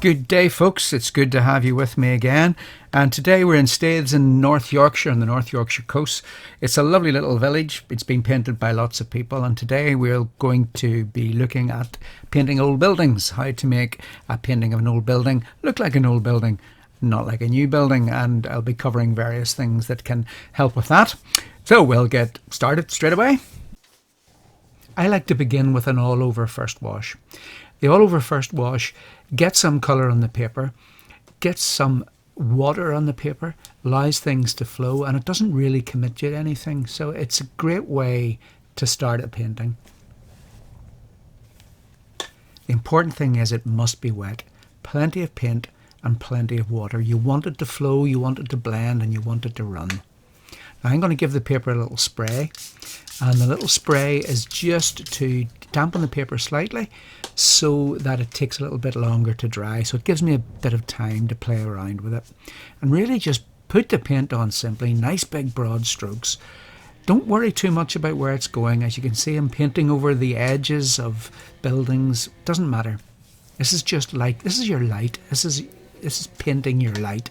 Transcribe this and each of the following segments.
Good day, folks. It's good to have you with me again. And today we're in Staithes in North Yorkshire, on the North Yorkshire coast. It's a lovely little village. It's been painted by lots of people. And today we're going to be looking at painting old buildings, how to make a painting of an old building look like an old building, not like a new building. And I'll be covering various things that can help with that. So we'll get started straight away. I like to begin with an all-over first wash. The all-over first wash gets some colour on the paper, gets some water on the paper, allows things to flow, and it doesn't really commit you to anything. So it's a great way to start a painting. The important thing is it must be wet. Plenty of paint and plenty of water. You want it to flow, you want it to blend, and you want it to run. Now I'm going to give the paper a little spray, and the little spray is just to dampen the paper slightly so that it takes a little bit longer to dry, so it gives me a bit of time to play around with it. And really just put the paint on simply, nice big broad strokes. Don't worry too much about where it's going. As you can see, I'm painting over the edges of buildings. Doesn't matter. This is just light. This is your light. This is painting your light.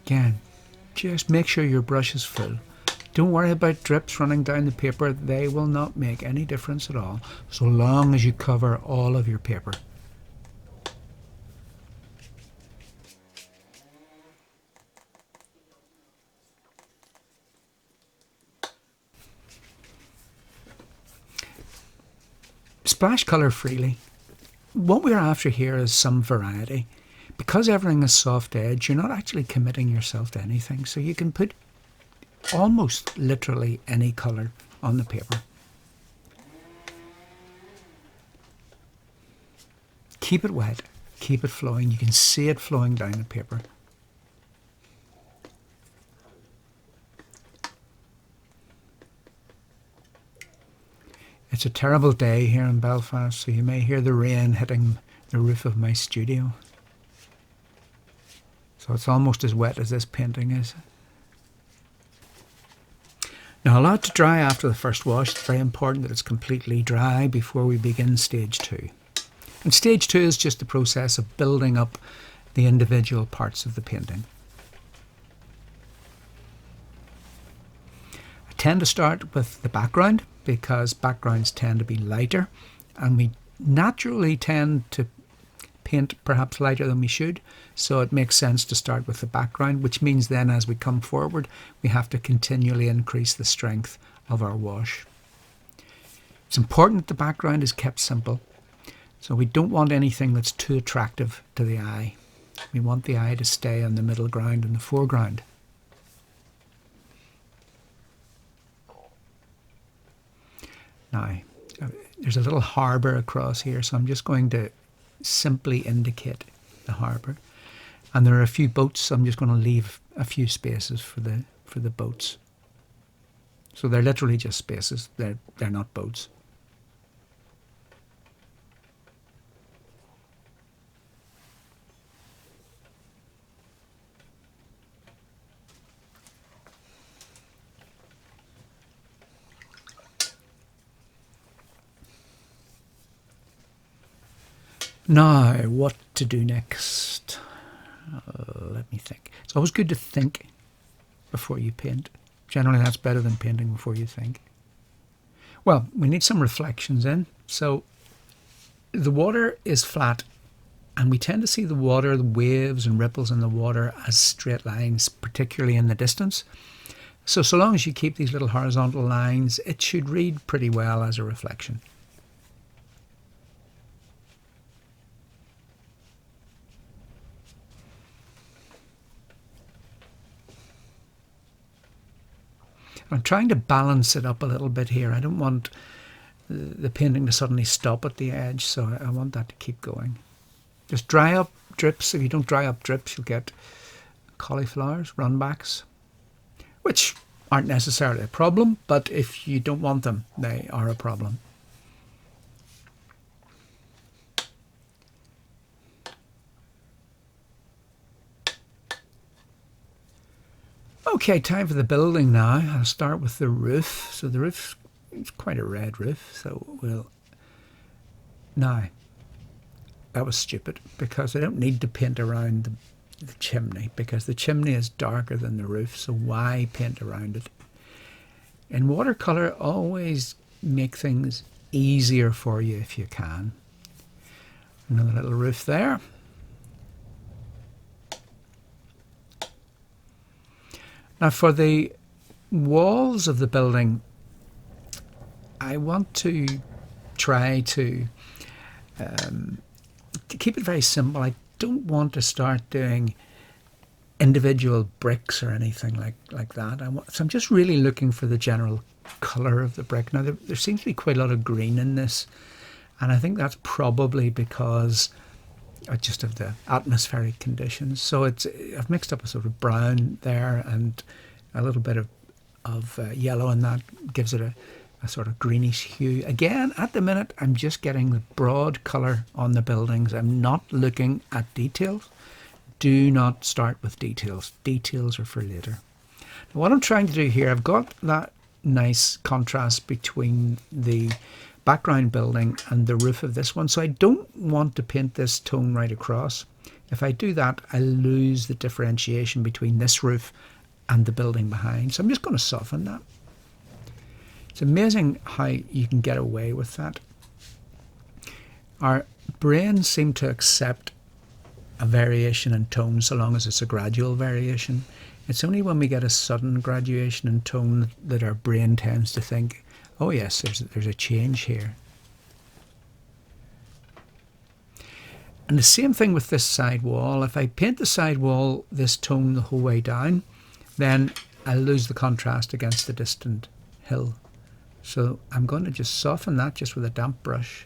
Again, just make sure your brush is full. Don't worry about drips running down the paper. They will not make any difference at all, so long as you cover all of your paper. Splash colour freely. What we're after here is some variety. Because everything is soft edge, you're not actually committing yourself to anything, so you can put almost literally any colour on the paper. Keep it wet, keep it flowing. You can see it flowing down the paper. It's a terrible day here in Belfast, so you may hear the rain hitting the roof of my studio. So it's almost as wet as this painting is. Now allow it to dry after the first wash. It's very important that it's completely dry before we begin stage 2. And stage 2 is just the process of building up the individual parts of the painting. I tend to start with the background because backgrounds tend to be lighter, and we naturally tend to paint perhaps lighter than we should, so it makes sense to start with the background, which means then as we come forward we have to continually increase the strength of our wash. It's important that the background is kept simple, so we don't want anything that's too attractive to the eye. We want the eye to stay on the middle ground and the foreground. Now there's a little harbour across here, so I'm just going to simply indicate the harbour, and there are a few boats, so I'm just going to leave a few spaces for the boats. So they're literally just spaces, they're not boats. Now, what to do next? Let me think. It's always good to think before you paint. Generally, that's better than painting before you think. Well, we need some reflections in. So the water is flat, and we tend to see the water, the waves and ripples in the water as straight lines, particularly in the distance. So long as you keep these little horizontal lines, it should read pretty well as a reflection. I'm trying to balance it up a little bit here. I don't want the painting to suddenly stop at the edge, so I want that to keep going. Just dry up drips. If you don't dry up drips, you'll get cauliflowers, runbacks, which aren't necessarily a problem, but if you don't want them, they are a problem. Okay, time for the building now. I'll start with the roof. So the roof it's quite a red roof, so we'll... Now, that was stupid, because I don't need to paint around the chimney, because the chimney is darker than the roof, so why paint around it? In watercolour, always make things easier for you if you can. Another little roof there. Now for the walls of the building, I want to try to keep it very simple. I don't want to start doing individual bricks or anything like that. So I'm just really looking for the general colour of the brick. Now there seems to be quite a lot of green in this, and I think that's probably because just of the atmospheric conditions. So I've mixed up a sort of brown there and a little bit of yellow, and that gives it a sort of greenish hue. Again, at the minute, I'm just getting the broad colour on the buildings. I'm not looking at details. Do not start with details. Details are for later. Now, what I'm trying to do here, I've got that nice contrast between the background building and the roof of this one, so I don't want to paint this tone right across. If I do that, I lose the differentiation between this roof and the building behind, so I'm just going to soften that. It's amazing how you can get away with that. Our brains seem to accept a variation in tone so long as it's a gradual variation. It's only when we get a sudden graduation in tone that our brain tends to think, oh yes, there's a change here. And the same thing with this side wall. If I paint the side wall this tone the whole way down, then I lose the contrast against the distant hill. So I'm going to just soften that just with a damp brush,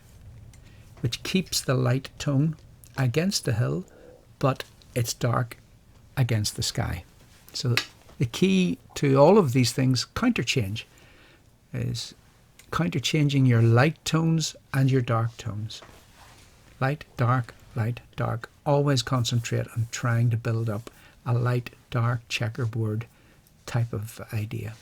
which keeps the light tone against the hill, but it's dark against the sky. So the key to all of these things, counterchange, is counterchanging your light tones and your dark tones. Light, dark, light, dark. Always concentrate on trying to build up a light, dark checkerboard type of idea.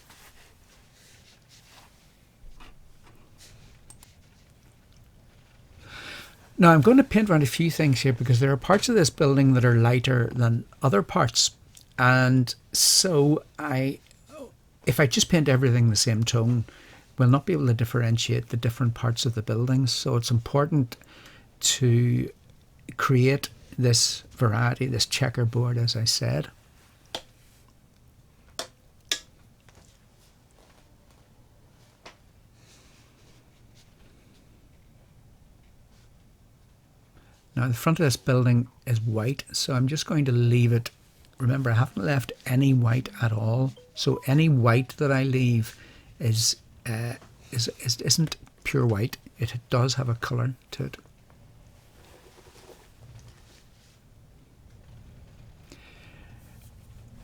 Now I'm going to paint around a few things here because there are parts of this building that are lighter than other parts, and so if I just paint everything the same tone, we'll not be able to differentiate the different parts of the buildings. So it's important to create this variety, this checkerboard, as I said. Now the front of this building is white, so I'm just going to leave it. Remember, I haven't left any white at all, so any white that I leave isn't pure white. It does have a colour to it.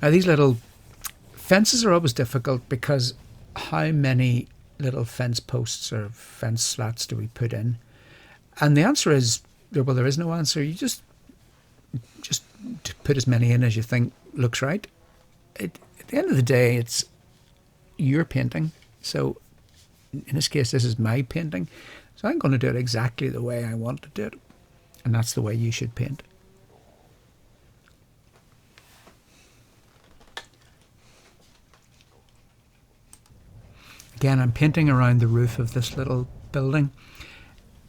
Now these little fences are always difficult because how many little fence posts or fence slats do we put in? And the answer is, well, there is no answer. You just put as many in as you think looks right. At the end of the day, it's your painting. So in this case, this is my painting. So I'm going to do it exactly the way I want to do it. And that's the way you should paint. Again, I'm painting around the roof of this little building.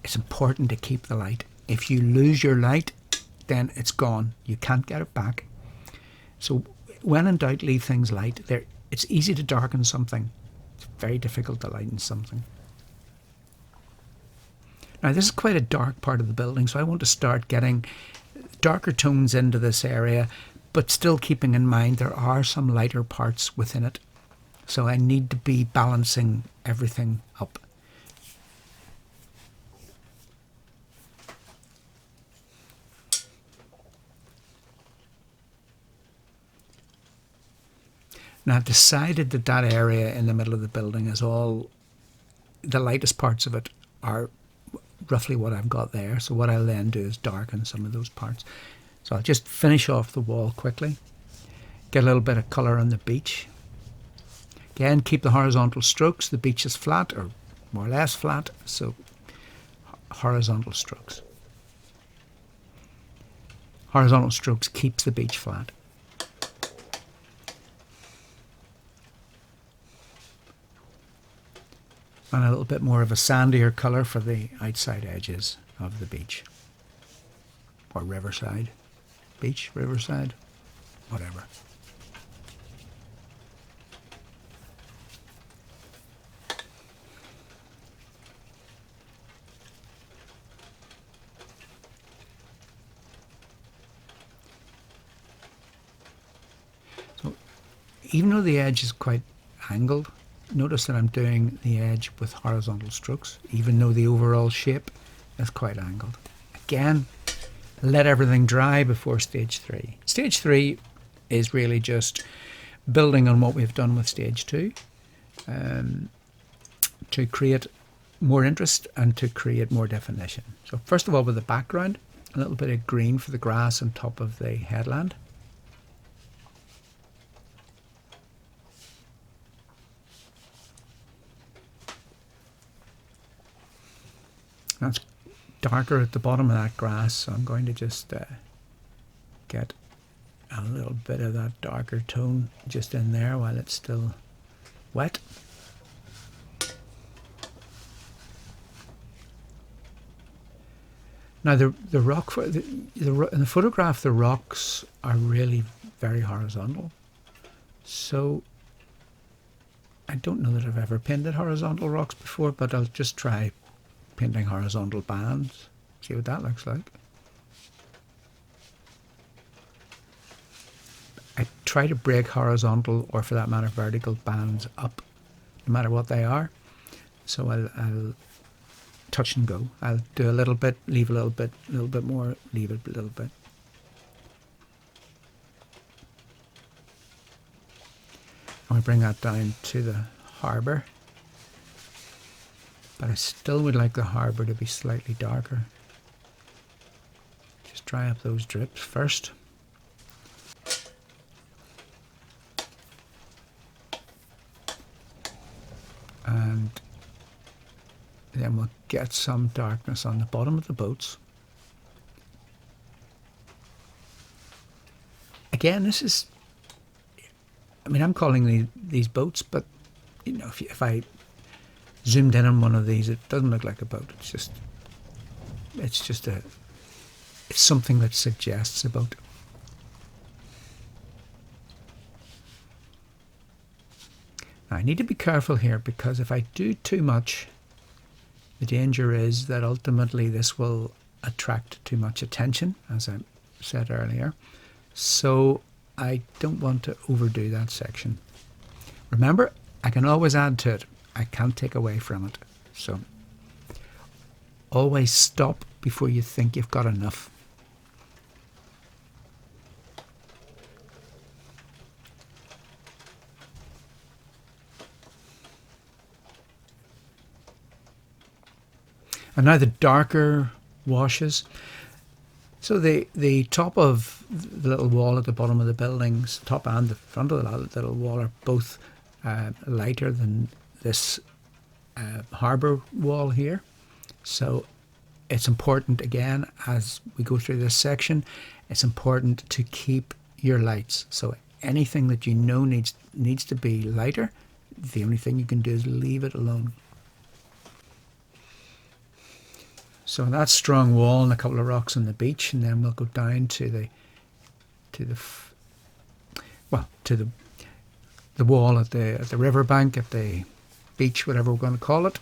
It's important to keep the light. If you lose your light, then it's gone. You can't get it back. So when in doubt, leave things light. It's easy to darken something. It's very difficult to lighten something. Now this is quite a dark part of the building, so I want to start getting darker tones into this area, but still keeping in mind there are some lighter parts within it. So I need to be balancing everything up. Now I've decided that that area in the middle of the building is all, the lightest parts of it are roughly what I've got there. So what I'll then do is darken some of those parts. So I'll just finish off the wall quickly, get a little bit of colour on the beach. Again, keep the horizontal strokes. The beach is flat, or more or less flat, so horizontal strokes. Horizontal strokes keeps the beach flat. And a little bit more of a sandier colour for the outside edges of the beach. Or riverside. Beach, riverside, whatever. So even though the edge is quite angled, notice that I'm doing the edge with horizontal strokes, even though the overall shape is quite angled. Again, let everything dry before stage 3. Stage 3 is really just building on what we've done with stage 2 to create more interest and to create more definition. So first of all, with the background, a little bit of green for the grass on top of the headland. That's darker at the bottom of that grass, so I'm going to just get a little bit of that darker tone just in there while it's still wet. Now in the photograph, the rocks are really very horizontal, so I don't know that I've ever painted horizontal rocks before, but I'll just try painting horizontal bands, see what that looks like. I try to break horizontal, or for that matter vertical, bands up, no matter what they are. So I'll touch and go. I'll do a little bit, leave a little bit more, leave it a little bit. And we bring that down to the harbour. But I still would like the harbour to be slightly darker. Just dry up those drips first. And then we'll get some darkness on the bottom of the boats. Again, this is, I mean, I'm calling these boats, but you know, if I zoomed in on one of these, it doesn't look like a boat. It's something that suggests a boat. Now, I need to be careful here, because if I do too much, the danger is that ultimately this will attract too much attention, as I said earlier. So I don't want to overdo that section. Remember, I can always add to it. I can't take away from it. So always stop before you think you've got enough. And now the darker washes. So the top of the little wall at the bottom of the buildings, top and the front of the little wall, are both lighter than this harbour wall here. So it's important, again, as we go through this section, it's important to keep your lights. So anything that you know needs to be lighter, the only thing you can do is leave it alone. So that strong wall and a couple of rocks on the beach, and then we'll go down to the wall at the riverbank, at the beach, whatever we're going to call it.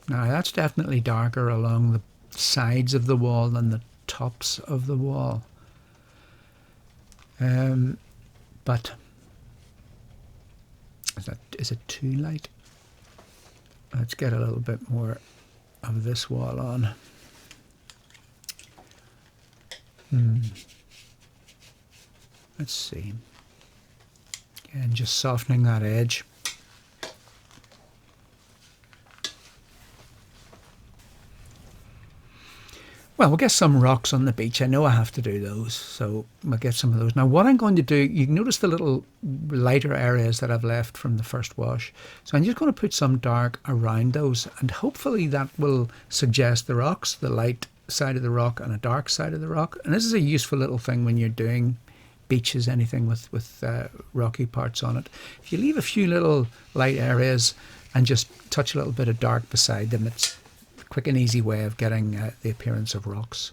Now that's definitely darker along the sides of the wall than the tops of the wall. But is it too light? Let's get a little bit more of this wall on. Let's see. And just softening that edge. Well, we'll get some rocks on the beach. I know I have to do those, so we'll get some of those. Now, what I'm going to do, you can notice the little lighter areas that I've left from the first wash. So I'm just going to put some dark around those, and hopefully that will suggest the rocks, the light side of the rock and a dark side of the rock. And this is a useful little thing when you're doing beaches, anything with rocky parts on it. If you leave a few little light areas and just touch a little bit of dark beside them, it's quick and easy way of getting the appearance of rocks.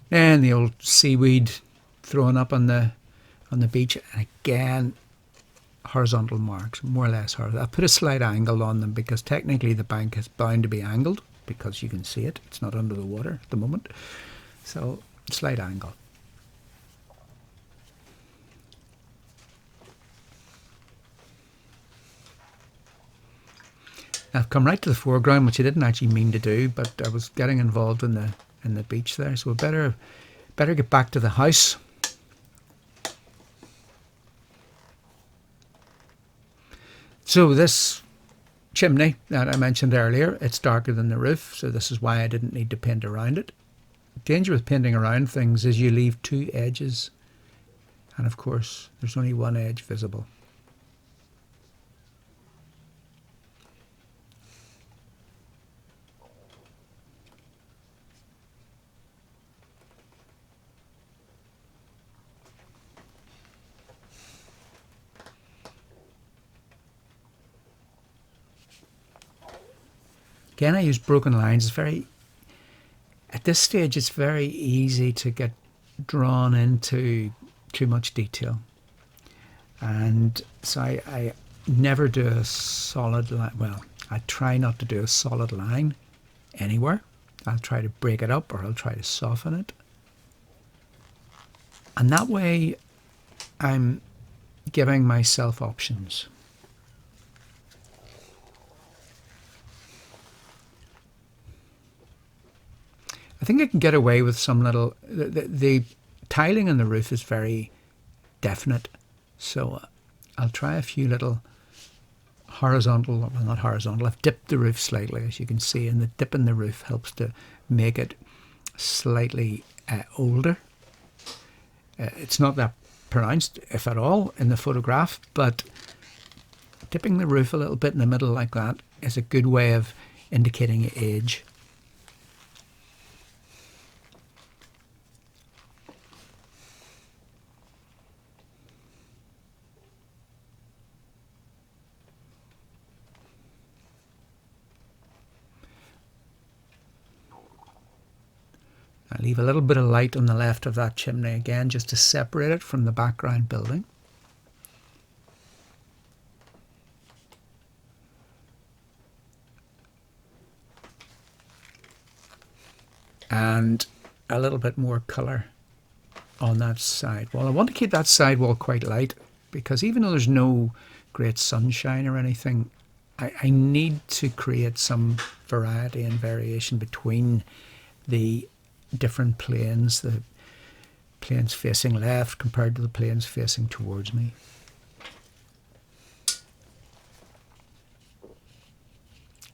And the old seaweed thrown up on the beach, and again horizontal marks, more or less horizontal. I put a slight angle on them because technically the bank is bound to be angled because you can see it. It's not under the water at the moment, so slight angle. I've come right to the foreground, which I didn't actually mean to do, but I was getting involved in the beach there, so we better get back to the house. So this chimney that I mentioned earlier, it's darker than the roof, so this is why I didn't need to paint around it. The danger with painting around things is you leave two edges, and of course there's only one edge visible. Again, I use broken lines. At this stage, it's very easy to get drawn into too much detail. And so I never do a solid line. Well, I try not to do a solid line anywhere. I'll try to break it up or I'll try to soften it. And that way, I'm giving myself options. I think I can get away with some little... The tiling on the roof is very definite, so I'll try a few little horizontal... Well, not horizontal. I've dipped the roof slightly, as you can see, and the dip in the roof helps to make it slightly older. It's not that pronounced, if at all, in the photograph, but dipping the roof a little bit in the middle like that is a good way of indicating age. I leave a little bit of light on the left of that chimney again, just to separate it from the background building. And a little bit more colour on that side wall. I want to keep that side wall quite light because even though there's no great sunshine or anything, I need to create some variety and variation between the different planes, the planes facing left compared to the planes facing towards me.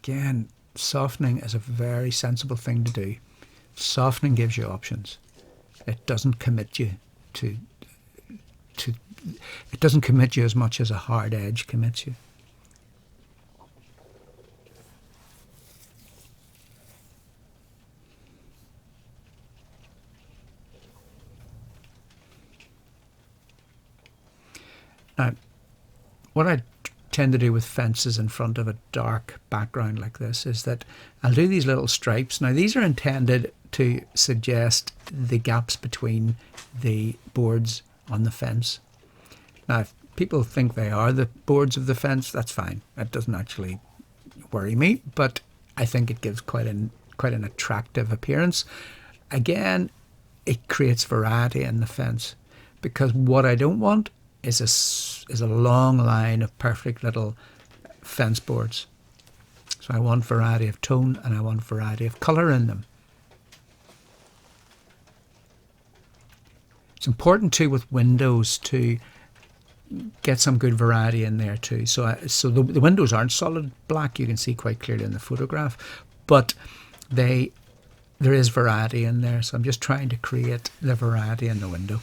Again, softening is a very sensible thing to do. Softening gives you options. It doesn't commit you to it doesn't commit you as much as a hard edge commits you. Now, what I tend to do with fences in front of a dark background like this is that I'll do these little stripes. Now, these are intended to suggest the gaps between the boards on the fence. Now, if people think they are the boards of the fence, that's fine. That doesn't actually worry me, but I think it gives quite an attractive appearance. Again, it creates variety in the fence because what I don't want is a long line of perfect little fence boards. So I want variety of tone and I want variety of colour in them. It's important too with windows to get some good variety in there too. So the windows aren't solid black, you can see quite clearly in the photograph, but the there is variety in there, so I'm just trying to create the variety in the window.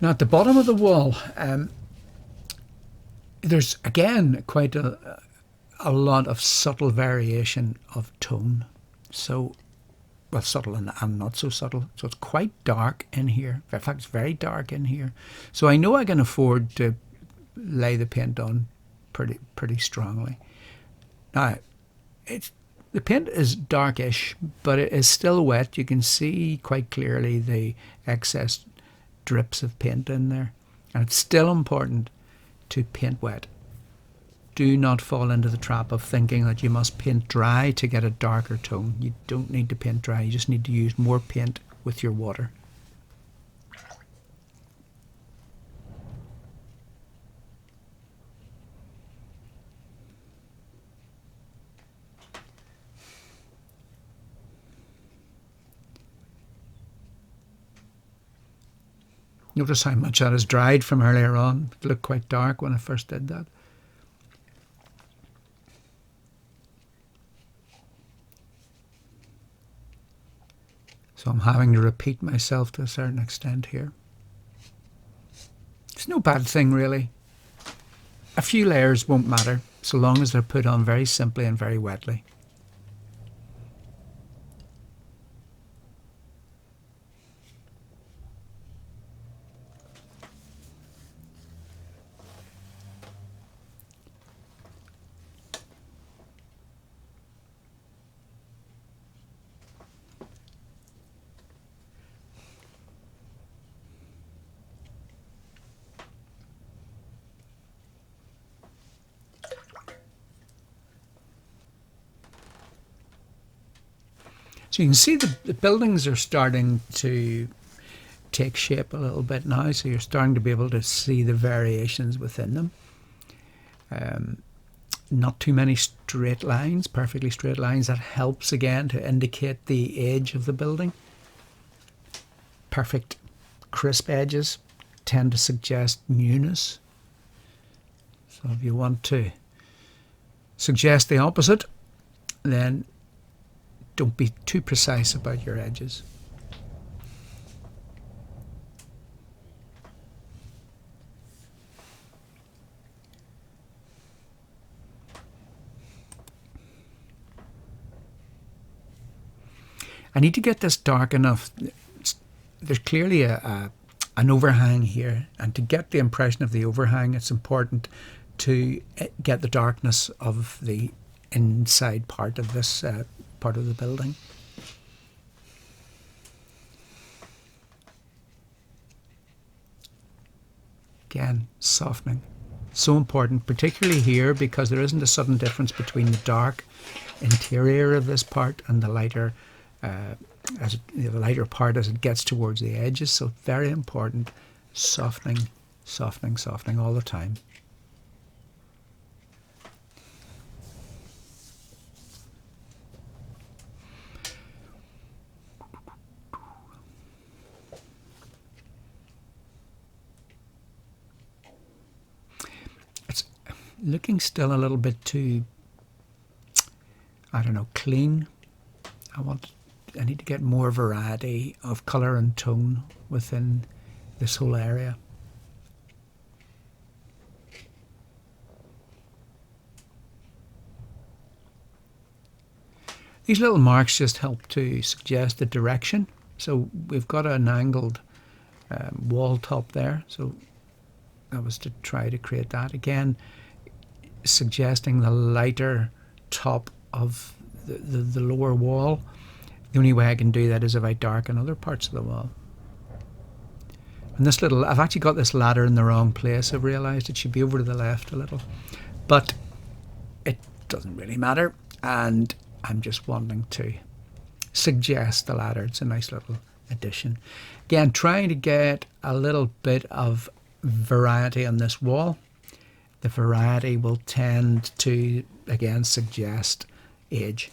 Now at the bottom of the wall, there's again quite a lot of subtle variation of tone. So, well, subtle and not so subtle. So it's quite dark in here. In fact, it's very dark in here. So I know I can afford to lay the paint on pretty strongly. Now, the paint is darkish, but it is still wet. You can see quite clearly the excess drips of paint in there. And it's still important to paint wet. Do not fall into the trap of thinking that you must paint dry to get a darker tone. You don't need to paint dry, you just need to use more paint with your water. Notice how much that has dried from earlier on. It looked quite dark when I first did that. So I'm having to repeat myself to a certain extent here. It's no bad thing really. A few layers won't matter so long as they're put on very simply and very wetly. So you can see the buildings are starting to take shape a little bit now, so you're starting to be able to see the variations within them. Not too many straight lines, perfectly straight lines. That helps again to indicate the age of the building. Perfect crisp edges tend to suggest newness. So if you want to suggest the opposite, then don't be too precise about your edges. I need to get this dark enough. There's clearly an overhang here, and to get the impression of the overhang, it's important to get the darkness of the inside part of this part of the building. Again, softening. So important, particularly here, because there isn't a sudden difference between the dark interior of this part and the lighter the lighter part as it gets towards the edges. So very important, softening, softening, softening all the time. It's looking still a little bit too, I don't know, clean. I need to get more variety of colour and tone within this whole area. These little marks just help to suggest the direction. So we've got an angled wall top there, so that was to try to create that. Again, suggesting the lighter top of the lower wall. The only way I can do that is if I darken other parts of the wall. And this little, I've actually got this ladder in the wrong place. I've realised it should be over to the left a little. But it doesn't really matter. And I'm just wanting to suggest the ladder. It's a nice little addition. Again, trying to get a little bit of variety on this wall, the variety will tend to, again, suggest age.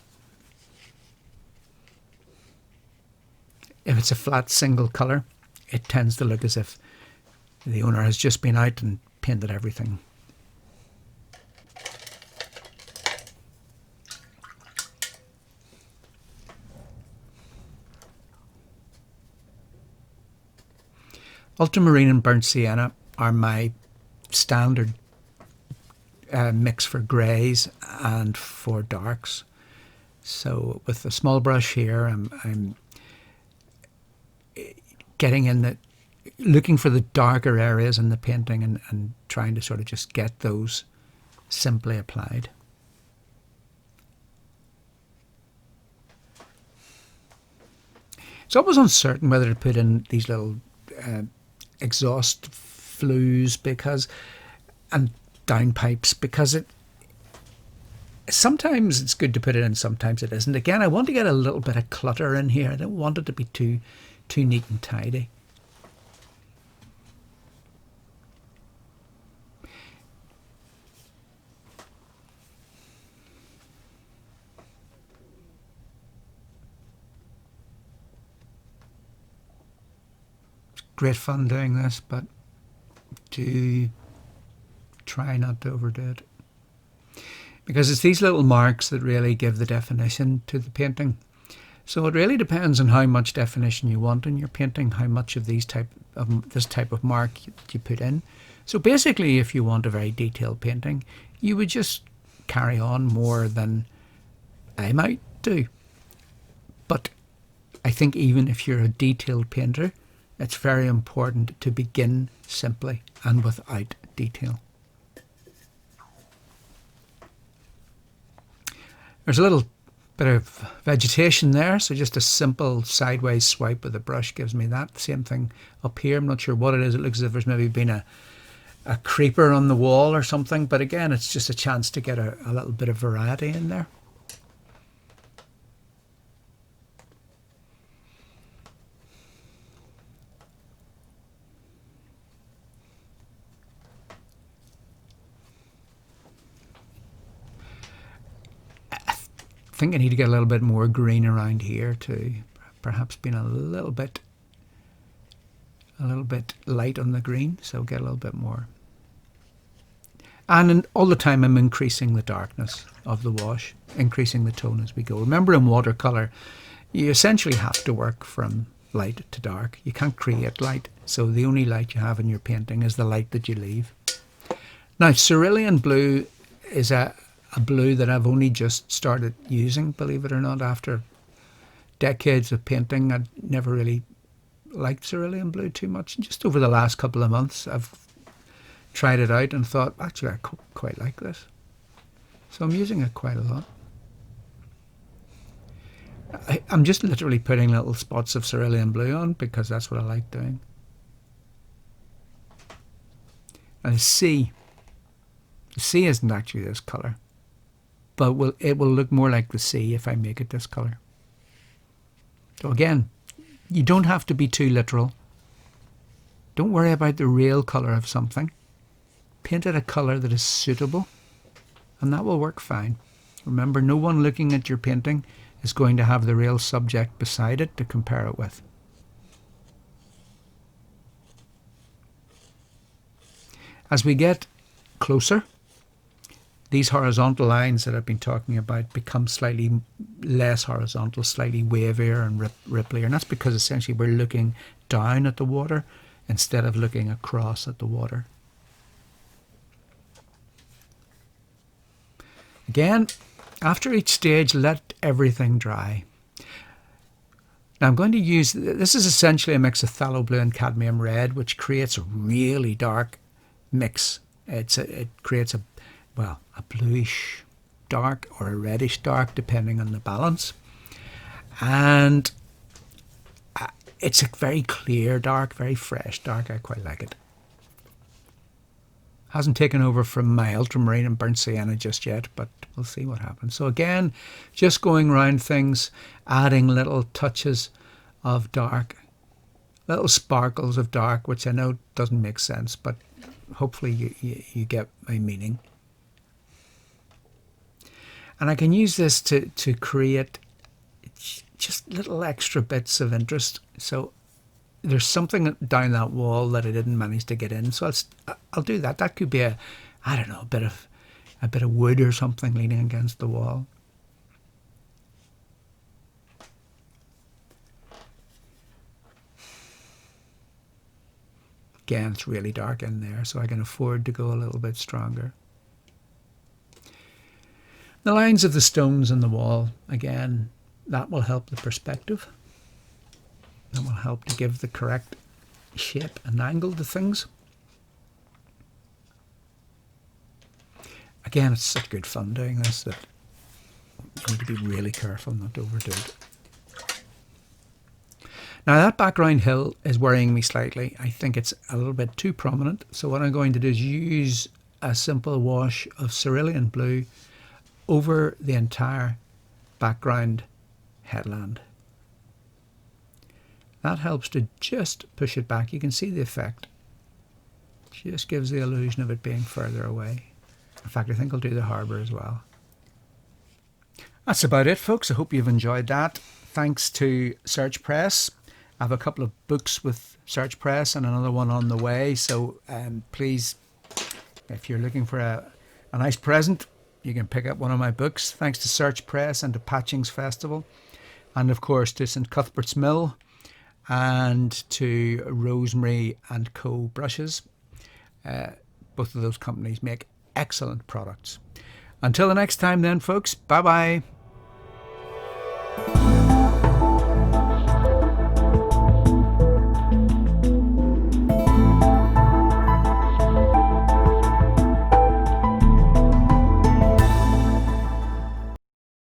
If it's a flat single colour, it tends to look as if the owner has just been out and painted everything. Ultramarine and burnt sienna are my standard mix for greys and for darks. So with a small brush here, I'm getting in the, looking for the darker areas in the painting and trying to sort of just get those simply applied. It's always uncertain whether to put in these little exhaust flues and downpipes, because sometimes it's good to put it in, sometimes it isn't. Again, I want to get a little bit of clutter in here. I don't want it to be too neat and tidy. It's great fun doing this, but do try not to overdo it, because it's these little marks that really give the definition to the painting. So it really depends on how much definition you want in your painting, how much of this type of mark you put in. So basically, if you want a very detailed painting, you would just carry on more than I might do. But I think even if you're a detailed painter, it's very important to begin simply and without detail. There's a little bit of vegetation there, so just a simple sideways swipe with the brush gives me that. Same thing up here. I'm not sure what it is. It looks as if there's maybe been a creeper on the wall or something, but again, it's just a chance to get a little bit of variety in there. I think I need to get a little bit more green around here too. Perhaps being a little bit light on the green, so get a little bit more. And all the time I'm increasing the darkness of the wash, increasing the tone as we go. Remember, in watercolour, you essentially have to work from light to dark. You can't create light, so the only light you have in your painting is the light that you leave. Now, cerulean blue is a blue that I've only just started using, believe it or not. After decades of painting, I'd never really liked cerulean blue too much. Just over the last couple of months, I've tried it out and thought, actually, I quite like this. So I'm using it quite a lot. I'm just literally putting little spots of cerulean blue on because that's what I like doing. And the sea isn't actually this colour, but it will look more like the sea if I make it this colour. So again, you don't have to be too literal. Don't worry about the real colour of something. Paint it a colour that is suitable, and that will work fine. Remember, no one looking at your painting is going to have the real subject beside it to compare it with. As we get closer, these horizontal lines that I've been talking about become slightly less horizontal, slightly wavier and ripplier, and that's because essentially we're looking down at the water instead of looking across at the water. Again, after each stage, let everything dry. Now I'm going to use, this is essentially a mix of phthalo blue and cadmium red, which creates a really dark mix. It creates a bluish dark or a reddish dark, depending on the balance. And it's a very clear dark, very fresh dark. I quite like it. Hasn't taken over from my ultramarine and burnt sienna just yet, but we'll see what happens. So again, just going around things, adding little touches of dark, little sparkles of dark, which I know doesn't make sense, but hopefully you get my meaning. And I can use this to create just little extra bits of interest. So there's something down that wall that I didn't manage to get in. So I'll do that. That could be I don't know, a bit of wood or something leaning against the wall. Again, it's really dark in there, so I can afford to go a little bit stronger. The lines of the stones in the wall, again, that will help the perspective. That will help to give the correct shape and angle to things. Again, it's such good fun doing this that you need to be really careful not to overdo it. Now that background hill is worrying me slightly. I think it's a little bit too prominent. So what I'm going to do is use a simple wash of cerulean blue over the entire background headland. That helps to just push it back. You can see the effect. Just gives the illusion of it being further away. In fact, I think I'll do the harbour as well. That's about it, folks. I hope you've enjoyed that. Thanks to Search Press. I have a couple of books with Search Press and another one on the way. So please, if you're looking for a nice present, you can pick up one of my books. Thanks to Search Press and to Patchings Festival. And of course to St Cuthbert's Mill and to Rosemary and Co. brushes. Both of those companies make excellent products. Until the next time then, folks, bye-bye.